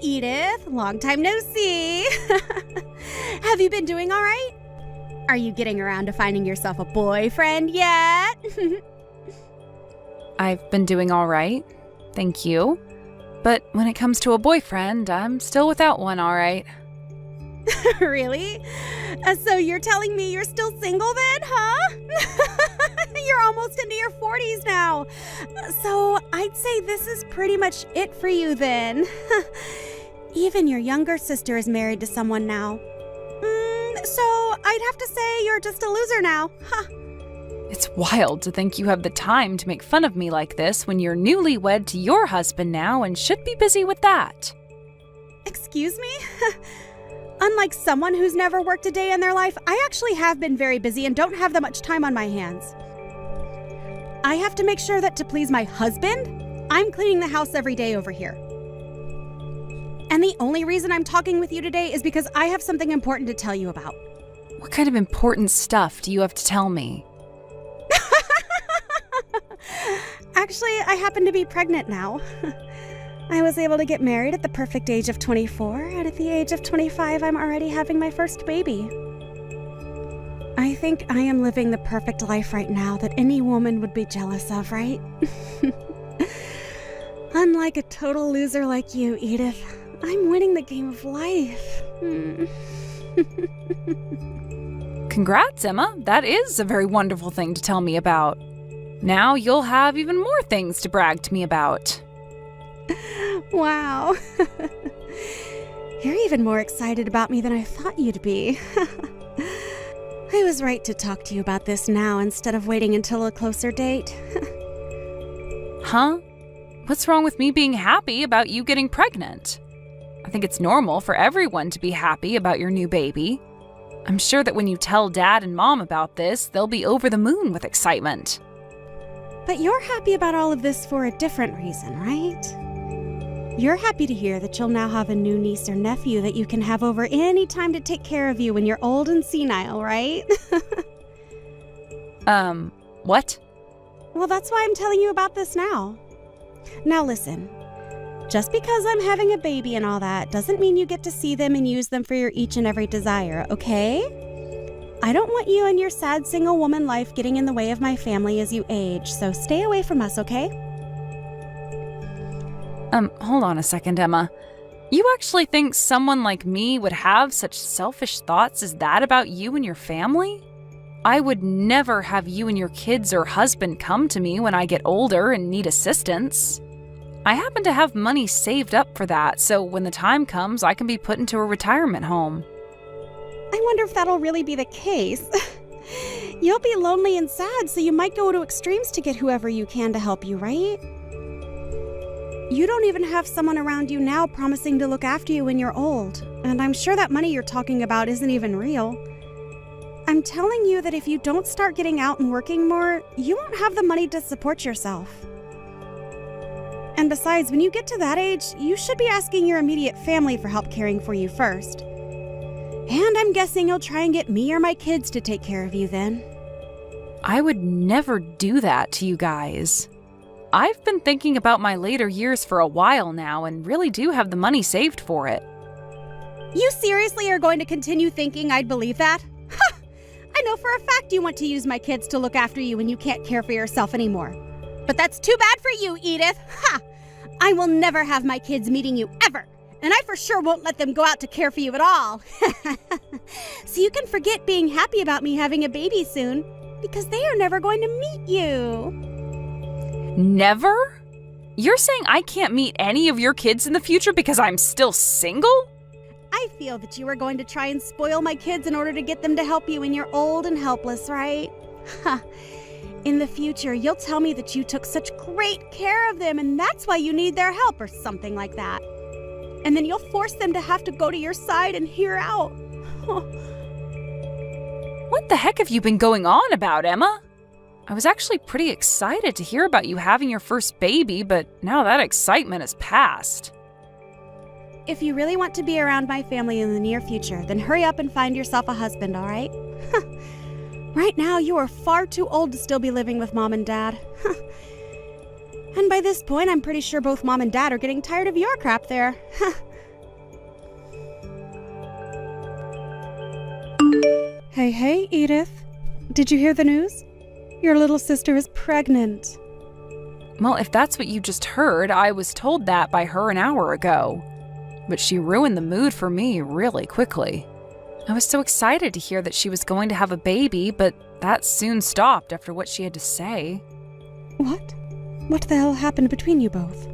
Edith. Long time no see. Have you been doing all right? Are you getting around to finding yourself a boyfriend yet? I've been doing all right, thank you. But when it comes to a boyfriend, I'm still without one, all right. Really? So you're telling me you're still single then, huh? You're almost into your 40s now. So I'd say this is pretty much it for you then. Even your younger sister is married to someone now. So I'd have to say you're just a loser now, huh? It's wild to think you have the time to make fun of me like this when you're newlywed to your husband now and should be busy with that. Excuse me? Unlike someone who's never worked a day in their life, I actually have been very busy and don't have that much time on my hands. I have to make sure that to please my husband, I'm cleaning the house every day over here. And the only reason I'm talking with you today is because I have something important to tell you about. What kind of important stuff do you have to tell me? Actually, I happen to be pregnant now. I was able to get married at the perfect age of 24, and at the age of 25, I'm already having my first baby. I think I am living the perfect life right now that any woman would be jealous of, right? Unlike a total loser like you, Edith, I'm winning the game of life. Congrats, Emma. That is a very wonderful thing to tell me about. Now you'll have even more things to brag to me about. Wow. You're even more excited about me than I thought you'd be. I was right to talk to you about this now instead of waiting until a closer date. Huh? What's wrong with me being happy about you getting pregnant? I think it's normal for everyone to be happy about your new baby. I'm sure that when you tell Dad and Mom about this, they'll be over the moon with excitement. But you're happy about all of this for a different reason, right? You're happy to hear that you'll now have a new niece or nephew that you can have over any time to take care of you when you're old and senile, right? What? Well, that's why I'm telling you about this now. Now listen, just because I'm having a baby and all that doesn't mean you get to see them and use them for your each and every desire, okay? I don't want you and your sad single woman life getting in the way of my family as you age, so stay away from us, okay? Hold on a second, Emma. You actually think someone like me would have such selfish thoughts as that about you and your family? I would never have you and your kids or husband come to me when I get older and need assistance. I happen to have money saved up for that, so when the time comes, I can be put into a retirement home. I wonder if that'll really be the case. You'll be lonely and sad, so you might go to extremes to get whoever you can to help you, right? You don't even have someone around you now promising to look after you when you're old, and I'm sure that money you're talking about isn't even real. I'm telling you that if you don't start getting out and working more, you won't have the money to support yourself. And besides, when you get to that age, you should be asking your immediate family for help caring for you first. And I'm guessing you'll try and get me or my kids to take care of you then. I would never do that to you guys. I've been thinking about my later years for a while now and really do have the money saved for it. You seriously are going to continue thinking I'd believe that? Ha! I know for a fact you want to use my kids to look after you when you can't care for yourself anymore. But that's too bad for you, Edith. Ha! I will never have my kids meeting you ever. And I for sure won't let them go out to care for you at all. So you can forget being happy about me having a baby soon, because they are never going to meet you. Never? You're saying I can't meet any of your kids in the future because I'm still single? I feel that you are going to try and spoil my kids in order to get them to help you when you're old and helpless, right? In the future, you'll tell me that you took such great care of them and that's why you need their help or something like that. And then you'll force them to have to go to your side and hear out. What the heck have you been going on about, Emma? I was actually pretty excited to hear about you having your first baby, but now that excitement has passed. If you really want to be around my family in the near future, then hurry up and find yourself a husband, all right? Right now, you are far too old to still be living with Mom and Dad. And by this point, I'm pretty sure both Mom and Dad are getting tired of your crap there. Hey, Edith. Did you hear the news? Your little sister is pregnant. Well, if that's what you just heard, I was told that by her an hour ago. But she ruined the mood for me really quickly. I was so excited to hear that she was going to have a baby, but that soon stopped after what she had to say. What? What the hell happened between you both?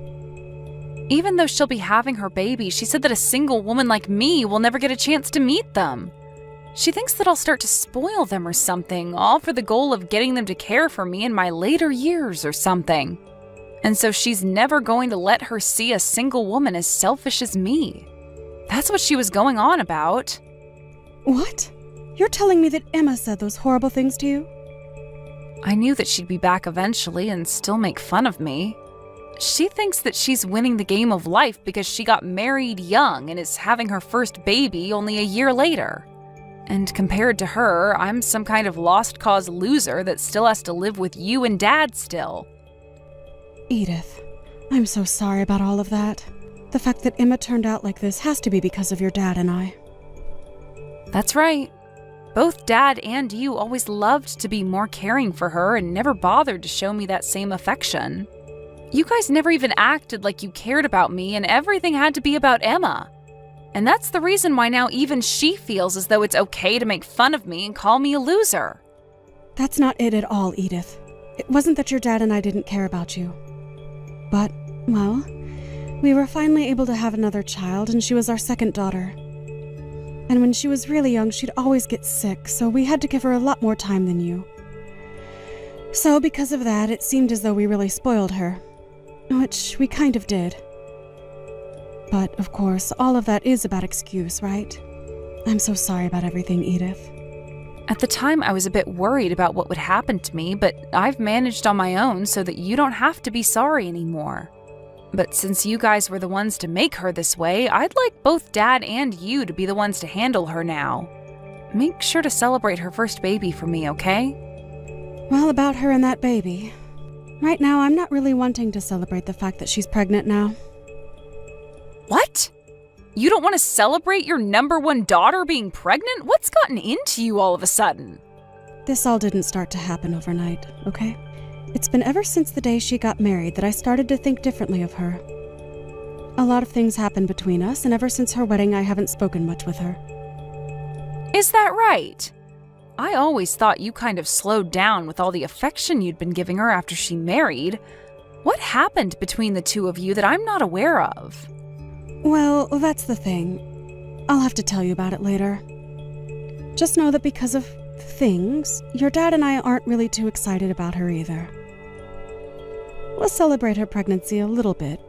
Even though she'll be having her baby, she said that a single woman like me will never get a chance to meet them. She thinks that I'll start to spoil them or something, all for the goal of getting them to care for me in my later years or something. And so she's never going to let her see a single woman as selfish as me. That's what she was going on about. What? You're telling me that Emma said those horrible things to you? I knew that she'd be back eventually and still make fun of me. She thinks that she's winning the game of life because she got married young and is having her first baby only a year later. And compared to her, I'm some kind of lost cause loser that still has to live with you and Dad still. Edith, I'm so sorry about all of that. The fact that Emma turned out like this has to be because of your dad and I. That's right. Both Dad and you always loved to be more caring for her and never bothered to show me that same affection. You guys never even acted like you cared about me, and everything had to be about Emma. And that's the reason why now even she feels as though it's okay to make fun of me and call me a loser. That's not it at all, Edith. It wasn't that your dad and I didn't care about you. But, well, we were finally able to have another child, and she was our second daughter. And when she was really young, she'd always get sick, so we had to give her a lot more time than you. So because of that, it seemed as though we really spoiled her. Which we kind of did. But, of course, all of that is a bad excuse, right? I'm so sorry about everything, Edith. At the time, I was a bit worried about what would happen to me, but I've managed on my own so that you don't have to be sorry anymore. But since you guys were the ones to make her this way, I'd like both Dad and you to be the ones to handle her now. Make sure to celebrate her first baby for me, okay? Well, about her and that baby. Right now, I'm not really wanting to celebrate the fact that she's pregnant now. What? You don't want to celebrate your number one daughter being pregnant? What's gotten into you all of a sudden? This all didn't start to happen overnight, okay? It's been ever since the day she got married that I started to think differently of her. A lot of things happened between us, and ever since her wedding, I haven't spoken much with her. Is that right? I always thought you kind of slowed down with all the affection you'd been giving her after she married. What happened between the two of you that I'm not aware of? Well, that's the thing. I'll have to tell you about it later. Just know that because of things, your dad and I aren't really too excited about her either. We'll celebrate her pregnancy a little bit,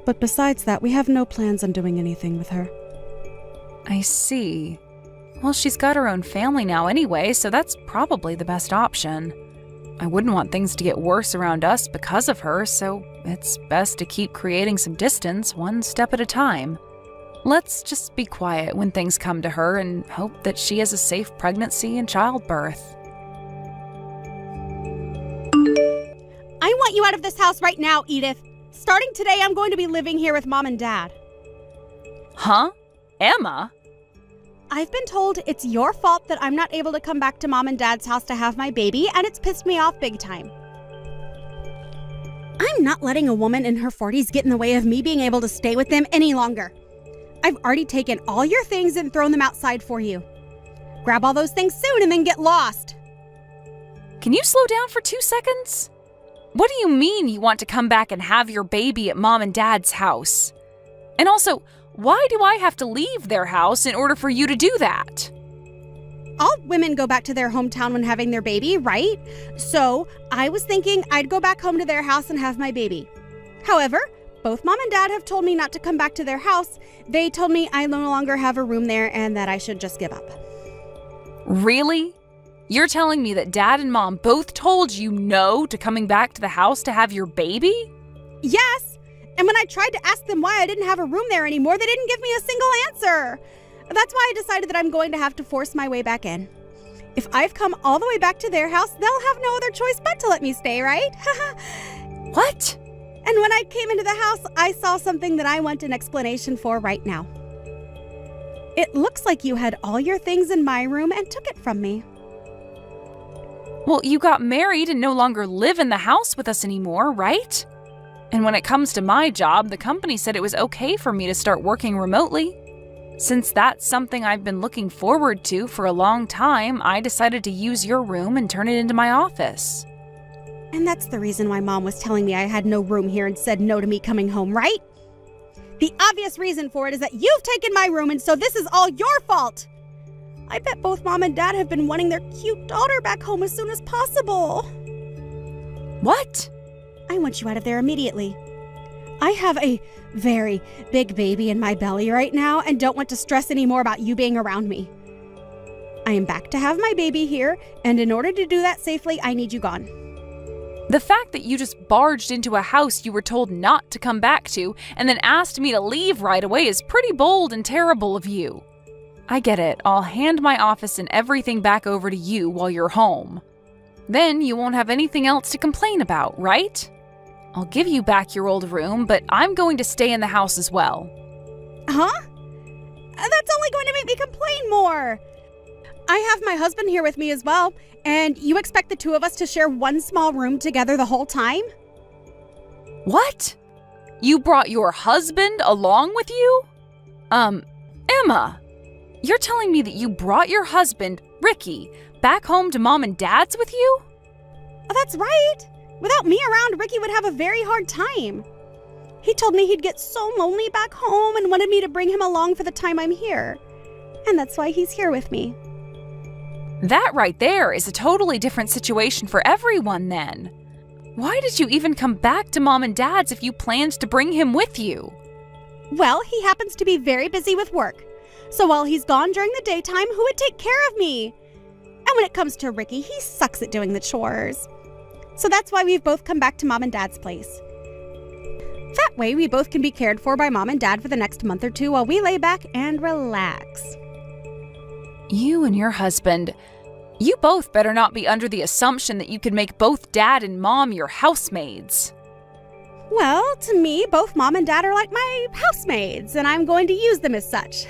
but besides that, we have no plans on doing anything with her. I see. Well, she's got her own family now anyway, so that's probably the best option. I wouldn't want things to get worse around us because of her, so it's best to keep creating some distance one step at a time. Let's just be quiet when things come to her and hope that she has a safe pregnancy and childbirth. I want you out of this house right now, Edith. Starting today, I'm going to be living here with Mom and Dad. Huh? Emma? I've been told it's your fault that I'm not able to come back to Mom and Dad's house to have my baby, and it's pissed me off big time. I'm not letting a woman in her 40s get in the way of me being able to stay with them any longer. I've already taken all your things and thrown them outside for you. Grab all those things soon and then get lost. Can you slow down for 2 seconds? What do you mean you want to come back and have your baby at Mom and Dad's house? And also, why do I have to leave their house in order for you to do that? All women go back to their hometown when having their baby, right? So I was thinking I'd go back home to their house and have my baby. However, both Mom and Dad have told me not to come back to their house. They told me I no longer have a room there and that I should just give up. Really? You're telling me that Dad and Mom both told you no to coming back to the house to have your baby? Yes. And when I tried to ask them why I didn't have a room there anymore, they didn't give me a single answer. That's why I decided that I'm going to have to force my way back in. If I've come all the way back to their house, they'll have no other choice but to let me stay, right? What? And when I came into the house, I saw something that I want an explanation for right now. It looks like you had all your things in my room and took it from me. Well, you got married and no longer live in the house with us anymore, right? And when it comes to my job, the company said it was okay for me to start working remotely. Since that's something I've been looking forward to for a long time, I decided to use your room and turn it into my office. And that's the reason why Mom was telling me I had no room here and said no to me coming home, right? The obvious reason for it is that you've taken my room, and so this is all your fault. I bet both Mom and Dad have been wanting their cute daughter back home as soon as possible. What? I want you out of there immediately. I have a very big baby in my belly right now and don't want to stress any more about you being around me. I am back to have my baby here, and in order to do that safely, I need you gone. The fact that you just barged into a house you were told not to come back to and then asked me to leave right away is pretty bold and terrible of you. I get it. I'll hand my office and everything back over to you while you're home. Then you won't have anything else to complain about, right? I'll give you back your old room, but I'm going to stay in the house as well. Huh? That's only going to make me complain more. I have my husband here with me as well, and you expect the two of us to share one small room together the whole time? What? You brought your husband along with you? Emma, you're telling me that you brought your husband, Ricky, back home to Mom and Dad's with you? Oh, that's right. Without me around, Ricky would have a very hard time. He told me he'd get so lonely back home and wanted me to bring him along for the time I'm here. And that's why he's here with me. That right there is a totally different situation for everyone then. Why did you even come back to Mom and Dad's if you planned to bring him with you? Well, he happens to be very busy with work. So while he's gone during the daytime, who would take care of me? And when it comes to Ricky, he sucks at doing the chores. So that's why we've both come back to Mom and Dad's place. That way, we both can be cared for by Mom and Dad for the next month or two while we lay back and relax. You and your husband, you both better not be under the assumption that you could make both Dad and Mom your housemaids. Well, to me, both Mom and Dad are like my housemaids, and I'm going to use them as such.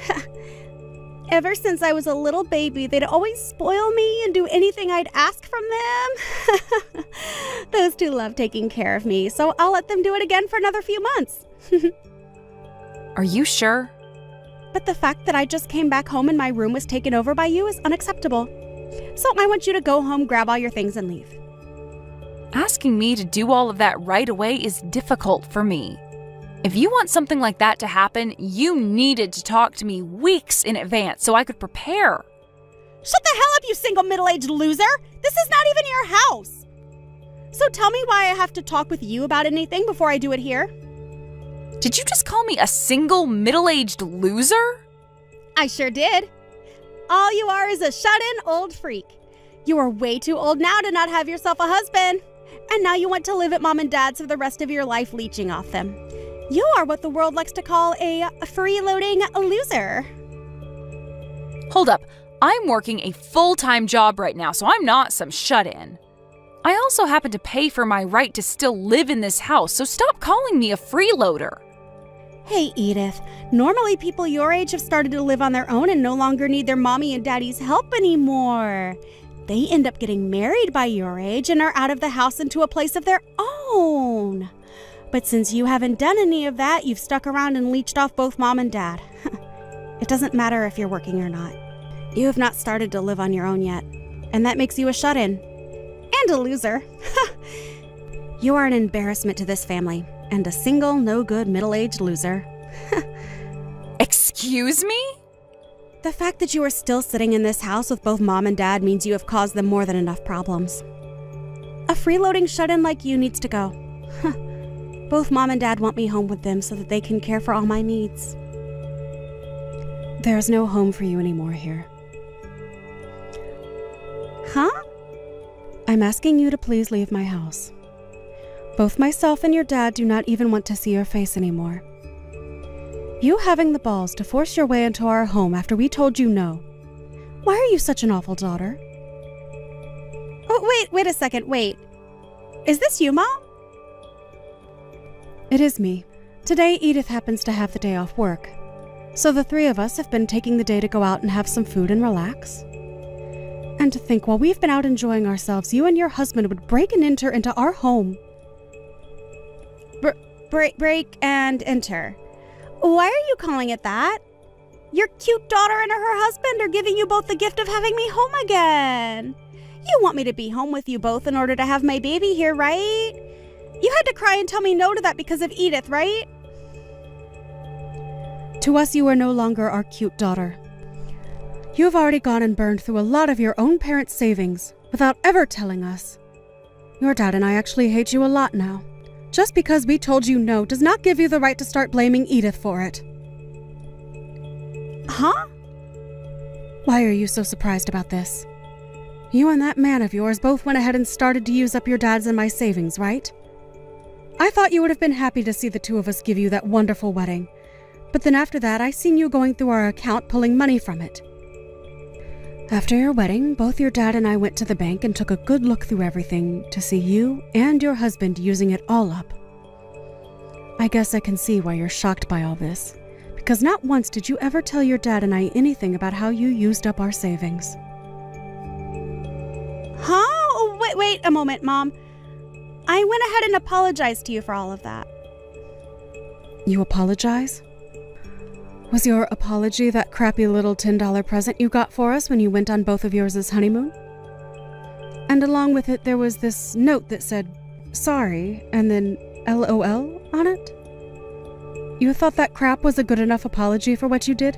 Ever since I was a little baby, they'd always spoil me and do anything I'd ask from them. Those two love taking care of me, so I'll let them do it again for another few months. Are you sure? But the fact that I just came back home and my room was taken over by you is unacceptable. So I want you to go home, grab all your things, and leave. Asking me to do all of that right away is difficult for me. If you want something like that to happen, you needed to talk to me weeks in advance so I could prepare. Shut the hell up, you single middle-aged loser! This is not even your house! So tell me why I have to talk with you about anything before I do it here? Did you just call me a single middle-aged loser? I sure did. All you are is a shut-in old freak. You are way too old now to not have yourself a husband. And now you want to live at Mom and Dad's for the rest of your life leeching off them. You are what the world likes to call a freeloading loser. Hold up. I'm working a full-time job right now, so I'm not some shut-in. I also happen to pay for my right to still live in this house, so stop calling me a freeloader. Hey, Edith. Normally people your age have started to live on their own and no longer need their mommy and daddy's help anymore. They end up getting married by your age and are out of the house into a place of their own. But since you haven't done any of that, you've stuck around and leeched off both Mom and Dad. It doesn't matter if you're working or not. You have not started to live on your own yet, and that makes you a shut-in. And a loser. You are an embarrassment to this family, and a single, no-good, middle-aged loser. Excuse me? The fact that you are still sitting in this house with both Mom and Dad means you have caused them more than enough problems. A freeloading shut-in like you needs to go. Both Mom and Dad want me home with them so that they can care for all my needs. There is no home for you anymore here. Huh? I'm asking you to please leave my house. Both myself and your dad do not even want to see your face anymore. You having the balls to force your way into our home after we told you no. Why are you such an awful daughter? Oh, wait a second, wait. Is this you, Mom? It is me. Today, Edith happens to have the day off work. So the three of us have been taking the day to go out and have some food and relax. And to think while we've been out enjoying ourselves, you and your husband would break and enter into our home. Break and enter. Why are you calling it that? Your cute daughter and her husband are giving you both the gift of having me home again. You want me to be home with you both in order to have my baby here, right? You had to cry and tell me no to that because of Edith, right? To us, you are no longer our cute daughter. You have already gone and burned through a lot of your own parents' savings without ever telling us. Your dad and I actually hate you a lot now. Just because we told you no does not give you the right to start blaming Edith for it. Huh? Why are you so surprised about this? You and that man of yours both went ahead and started to use up your dad's and my savings, right? I thought you would have been happy to see the two of us give you that wonderful wedding. But then after that, I seen you going through our account pulling money from it. After your wedding, both your dad and I went to the bank and took a good look through everything to see you and your husband using it all up. I guess I can see why you're shocked by all this, because not once did you ever tell your dad and I anything about how you used up our savings. Huh? Oh, wait a moment, Mom. I went ahead and apologized to you for all of that. You apologize? Was your apology that crappy little $10 present you got for us when you went on both of yours' honeymoon? And along with it, there was this note that said, sorry, and then LOL on it? You thought that crap was a good enough apology for what you did?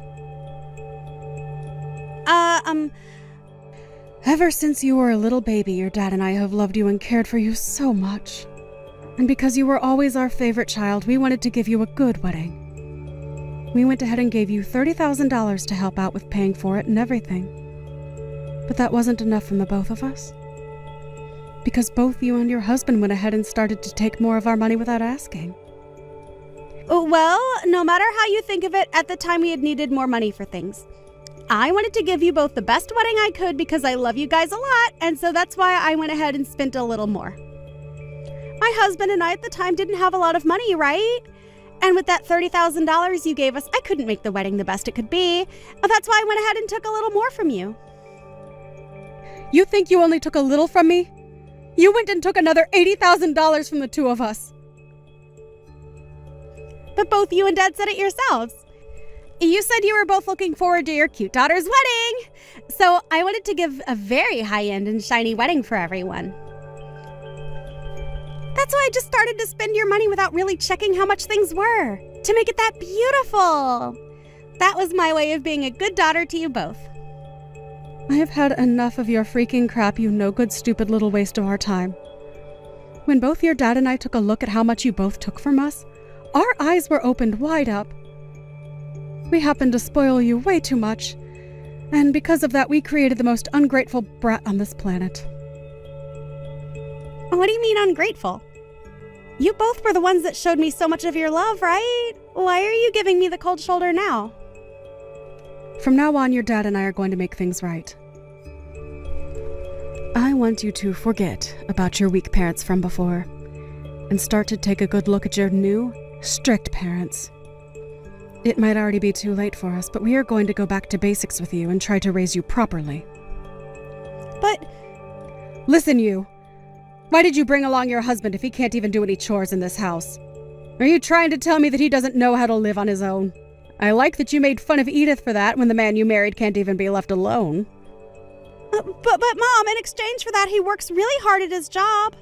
Ever since you were a little baby, your dad and I have loved you and cared for you so much. And because you were always our favorite child, we wanted to give you a good wedding. We went ahead and gave you $30,000 to help out with paying for it and everything. But that wasn't enough from the both of us. Because both you and your husband went ahead and started to take more of our money without asking. Well, no matter how you think of it, at the time we had needed more money for things. I wanted to give you both the best wedding I could because I love you guys a lot, and so that's why I went ahead and spent a little more. My husband and I at the time didn't have a lot of money, right? And with that $30,000 you gave us, I couldn't make the wedding the best it could be. That's why I went ahead and took a little more from you. You think you only took a little from me? You went and took another $80,000 from the two of us. But both you and Dad said it yourselves. You said you were both looking forward to your cute daughter's wedding. So I wanted to give a very high-end and shiny wedding for everyone. That's why I just started to spend your money without really checking how much things were, to make it that beautiful. That was my way of being a good daughter to you both. I have had enough of your freaking crap, you no-good, stupid little waste of our time. When both your dad and I took a look at how much you both took from us, our eyes were opened wide up. We happened to spoil you way too much, and because of that, we created the most ungrateful brat on this planet. What do you mean ungrateful? You both were the ones that showed me so much of your love, right? Why are you giving me the cold shoulder now? From now on, your dad and I are going to make things right. I want you to forget about your weak parents from before and start to take a good look at your new, strict parents. It might already be too late for us, but we are going to go back to basics with you and try to raise you properly. But... Listen, you. Why did you bring along your husband if he can't even do any chores in this house? Are you trying to tell me that he doesn't know how to live on his own? I like that you made fun of Edith for that when the man you married can't even be left alone. But Mom, in exchange for that, he works really hard at his job.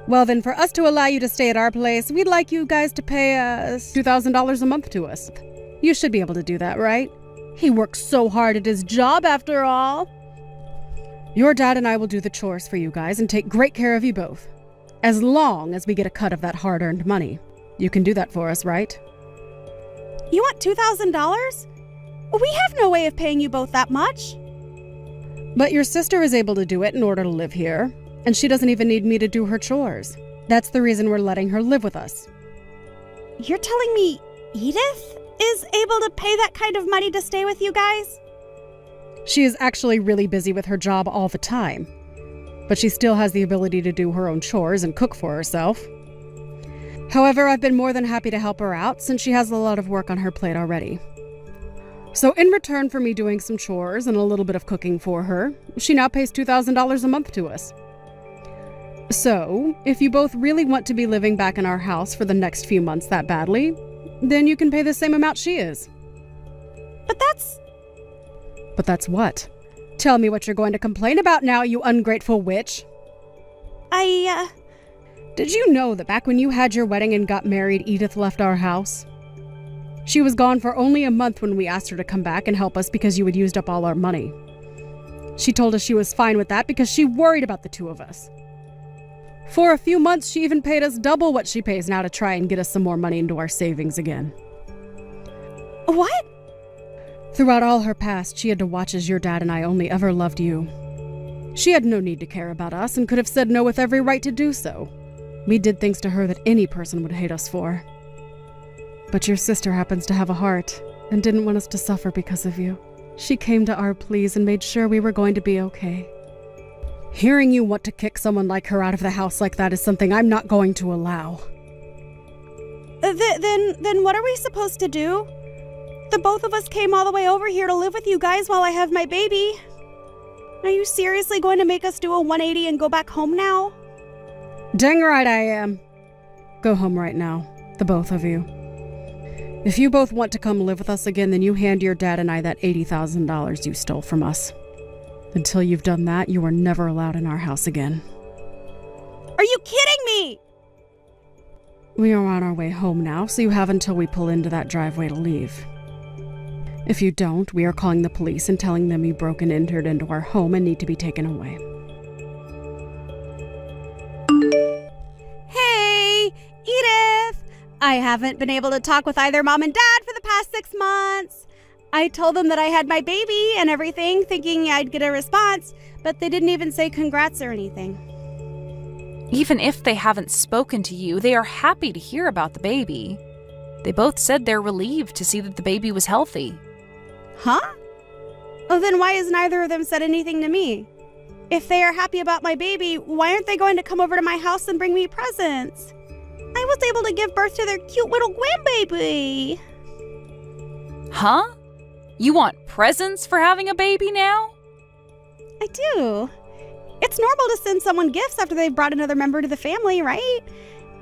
Well, then for us to allow you to stay at our place, we'd like you guys to pay $2,000 a month to us. You should be able to do that, right? He works so hard at his job, after all. Your dad and I will do the chores for you guys and take great care of you both. As long as we get a cut of that hard-earned money. You can do that for us, right? You want $2,000? We have no way of paying you both that much. But your sister is able to do it in order to live here. And she doesn't even need me to do her chores. That's the reason we're letting her live with us. You're telling me Edith is able to pay that kind of money to stay with you guys? She is actually really busy with her job all the time. But she still has the ability to do her own chores and cook for herself. However, I've been more than happy to help her out since she has a lot of work on her plate already. So in return for me doing some chores and a little bit of cooking for her, she now pays $2,000 a month to us. So, if you both really want to be living back in our house for the next few months that badly, then you can pay the same amount she is. But that's... But that's what? Tell me what you're going to complain about now, you ungrateful witch. Did you know that back when you had your wedding and got married, Edith left our house? She was gone for only a month when we asked her to come back and help us because you had used up all our money. She told us she was fine with that because she worried about the two of us. For a few months, she even paid us double what she pays now to try and get us some more money into our savings again. What? Throughout all her past, she had to watch as your dad and I only ever loved you. She had no need to care about us and could have said no with every right to do so. We did things to her that any person would hate us for. But your sister happens to have a heart and didn't want us to suffer because of you. She came to our pleas and made sure we were going to be okay. Hearing you want to kick someone like her out of the house like that is something I'm not going to allow. Then what are we supposed to do? The both of us came all the way over here to live with you guys while I have my baby. Are you seriously going to make us do a 180 and go back home now? Dang right I am. Go home right now, the both of you. If you both want to come live with us again, then you hand your dad and I that $80,000 you stole from us. Until you've done that, you are never allowed in our house again. Are you kidding me? We are on our way home now, so you have until we pull into that driveway to leave. If you don't, we are calling the police and telling them you broke and entered into our home and need to be taken away. Hey, Edith! I haven't been able to talk with either mom and dad for the past 6 months. I told them that I had my baby and everything, thinking I'd get a response, but they didn't even say congrats or anything. Even if they haven't spoken to you, they are happy to hear about the baby. They both said they're relieved to see that the baby was healthy. Huh? Oh, then why has neither of them said anything to me? If they are happy about my baby, why aren't they going to come over to my house and bring me presents? I was able to give birth to their cute little grandbaby. Huh? You want presents for having a baby now? I do. It's normal to send someone gifts after they've brought another member to the family, right?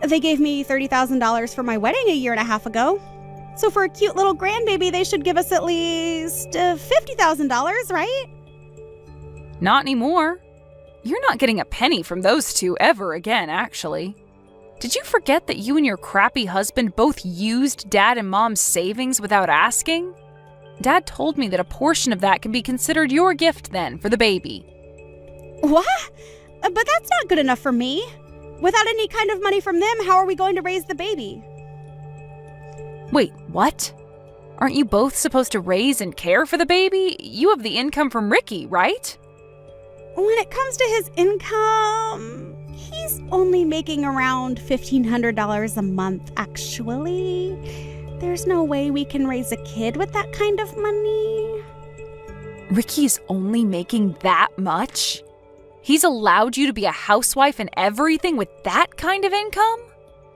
They gave me $30,000 for my wedding a year and a half ago. So for a cute little grandbaby, they should give us at least $50,000, right? Not anymore. You're not getting a penny from those two ever again, actually. Did you forget that you and your crappy husband both used Dad and Mom's savings without asking? Dad told me that a portion of that can be considered your gift then for the baby. What? But that's not good enough for me. Without any kind of money from them, how are we going to raise the baby? Wait, what? Aren't you both supposed to raise and care for the baby? You have the income from Ricky, right? When it comes to his income, he's only making around $1,500 a month, actually. There's no way we can raise a kid with that kind of money. Ricky's only making that much? He's allowed you to be a housewife and everything with that kind of income?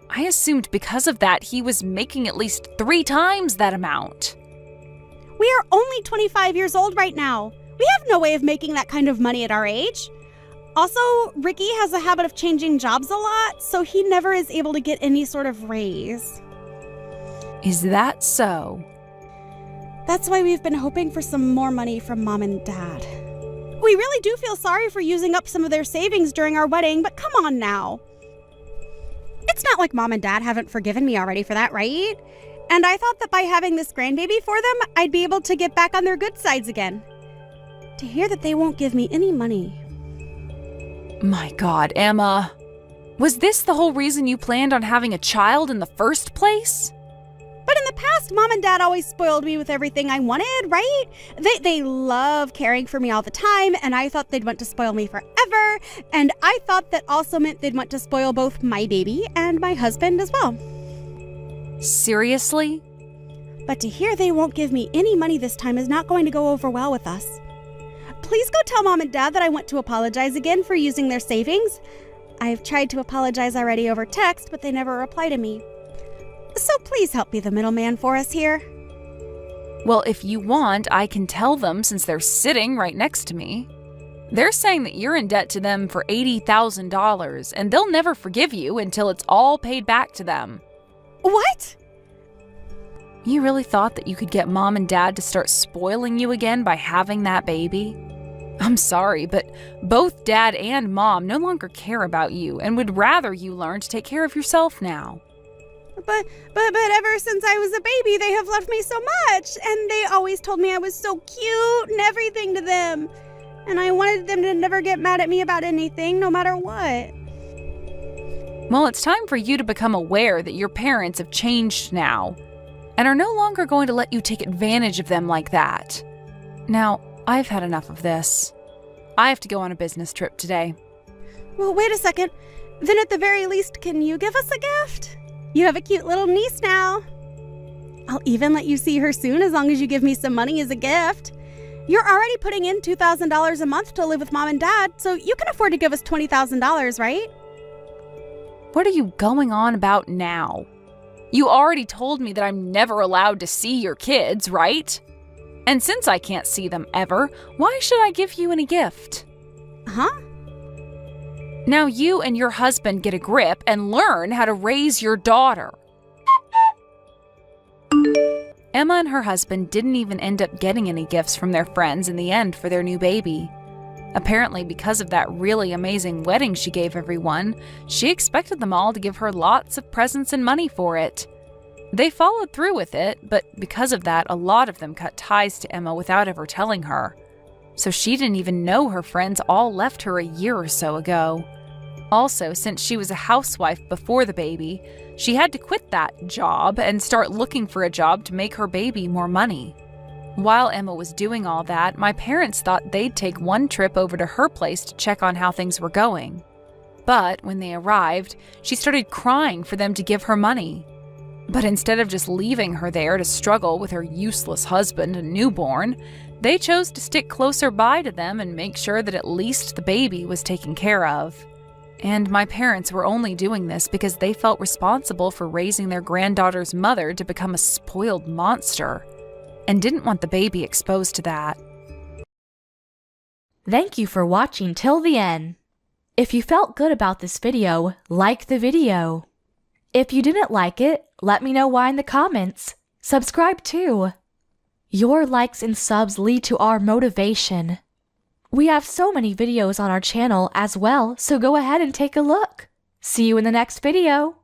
I assumed because of that he was making at least 3 times that amount. We are only 25 years old right now. We have no way of making that kind of money at our age. Also, Ricky has a habit of changing jobs a lot, so he never is able to get any sort of raise. Is that so? That's why we've been hoping for some more money from Mom and Dad. We really do feel sorry for using up some of their savings during our wedding, but come on now. It's not like Mom and Dad haven't forgiven me already for that, right? And I thought that by having this grandbaby for them, I'd be able to get back on their good sides again. To hear that they won't give me any money. My God, Emma. Was this the whole reason you planned on having a child in the first place? But in the past, Mom and Dad always spoiled me with everything I wanted, right? They love caring for me all the time, and I thought they'd want to spoil me forever, and I thought that also meant they'd want to spoil both my baby and my husband as well. Seriously? But to hear they won't give me any money this time is not going to go over well with us. Please go tell Mom and Dad that I want to apologize again for using their savings. I've tried to apologize already over text, but they never reply to me. So please help be the middleman for us here. Well, if you want, I can tell them since they're sitting right next to me. They're saying that you're in debt to them for $80,000, and they'll never forgive you until it's all paid back to them. What? You really thought that you could get Mom and Dad to start spoiling you again by having that baby? I'm sorry, but both Dad and Mom no longer care about you and would rather you learn to take care of yourself now. But ever since I was a baby, they have loved me so much, and they always told me I was so cute and everything to them. And I wanted them to never get mad at me about anything, no matter what. Well, it's time for you to become aware that your parents have changed now and are no longer going to let you take advantage of them like that. Now, I've had enough of this. I have to go on a business trip today. Well, wait a second. Then at the very least, can you give us a gift? You have a cute little niece now. I'll even let you see her soon as long as you give me some money as a gift. You're already putting in $2,000 a month to live with Mom and Dad, so you can afford to give us $20,000, right? What are you going on about now? You already told me that I'm never allowed to see your kids, right? And since I can't see them ever, why should I give you any gift? Huh? Now you and your husband get a grip and learn how to raise your daughter. Emma and her husband didn't even end up getting any gifts from their friends in the end for their new baby. Apparently, because of that really amazing wedding she gave everyone, she expected them all to give her lots of presents and money for it. They followed through with it, but because of that, a lot of them cut ties to Emma without ever telling her. So she didn't even know her friends all left her a year or so ago. Also, since she was a housewife before the baby, she had to quit that job and start looking for a job to make her baby more money. While Emma was doing all that, my parents thought they'd take one trip over to her place to check on how things were going. But when they arrived, she started crying for them to give her money. But instead of just leaving her there to struggle with her useless husband and newborn, they chose to stick closer by to them and make sure that at least the baby was taken care of. And my parents were only doing this because they felt responsible for raising their granddaughter's mother to become a spoiled monster, and didn't want the baby exposed to that. Thank you for watching till the end. If you felt good about this video, like the video. If you didn't like it, let me know why in the comments. Subscribe too. Your likes and subs lead to our motivation. We have so many videos on our channel as well, so go ahead and take a look. See you in the next video.